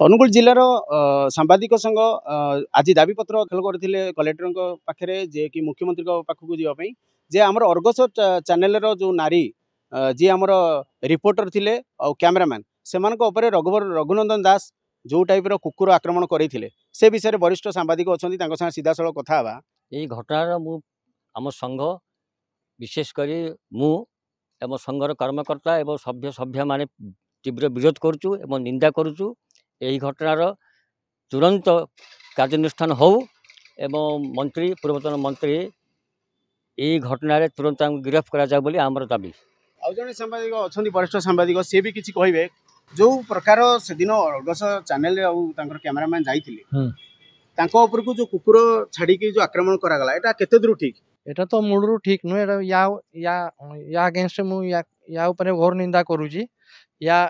अनुगुल जिलार सांबादिक संघ आज दाबीपत्र दाखल करते कलेक्टर पाखे जे कि मुख्यमंत्री पाखक जावाई जे आमर अर्गस चैनल जो नारी जी आमर रिपोर्टर थिले और कैमरामैन से रघुनंदन दास जो टाइप कुकुर आक्रमण करते से विषय वरिष्ठ सांबादिक अच्छा सीधा साल कथा यही घटनार आम संघ विशेषकर मु एवं संघर कर्मकर्ता एवं सभ्य सभ्य माने तीव्र विरोध करुचु एवं निंदा करुचु। यही घटनार तुरंत कार्यानुष्ठान हो एवं मंत्री पूर्वतन मंत्री यही घटना तुरंत गिरफ्त करा आमर दाबी। आउ जड़े सांबादिक अच्छा वरिष्ठ सांबादिक सी भी किसी कहे जो प्रकार से दिन अर्गस चैनल कैमरामैन जाते को जो कुकुर छाड़ी जो आक्रमण करागला एटा केते दूर ठीक एटा तो मूलरू ठीक नुहे या या या अगेंस्ट मु या ऊपर घोर निंदा करूची या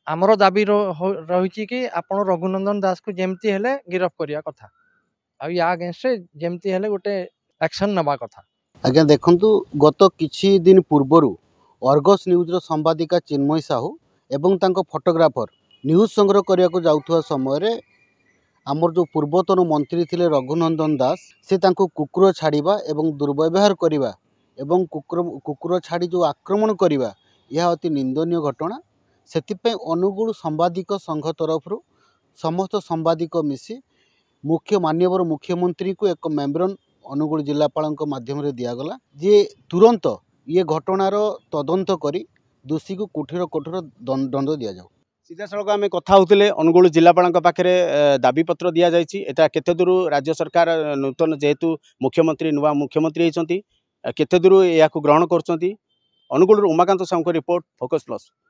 आमर दाबी रही कि आपण रघुनंदन दास को जेमती हेले गिरफ्त करिया कथा आ या अगेंस्ट जेमती हेले गोटे एक्शन नबा कथा। आज्ञा देखंतु गत किछि दिन पूर्वरु अर्गस न्यूज रो संवादिका चिन्मय साहू एवं तांको फोटोग्राफर न्यूज संग्रह करिया को जाउथुवा समय रे आमर जो पूर्वतन मंत्री थिले रघुनंदन दास से तांको कुकुर छाड़िबा एवं दुर्व्यवहार करिबा एवं कुकुर छाड़ी जो आक्रमण करिबा यह अति निंदनीय घटना। सेतिपय अनुगुल संवादिक संघ तरफ समस्त संवादिक मिसी माननीय मुख्यमंत्री को एक मेम्बरन अनुगुल जिलापाल माध्यम दिगला जे तुरंत ये घटनार तदंत करी दोषी को कठोर कठोर दंड दि जाऊ। सीधा सड़क आम कथा होते अनुगुल जिलापाल पाखे दाबीपत्र दि जाता केते दूर राज्य सरकार नूतन जेहेतु मुख्यमंत्री नुआ मुख्यमंत्री होती केते दूर या ग्रहण कर। Angul Umakant Sahu report Focus plus.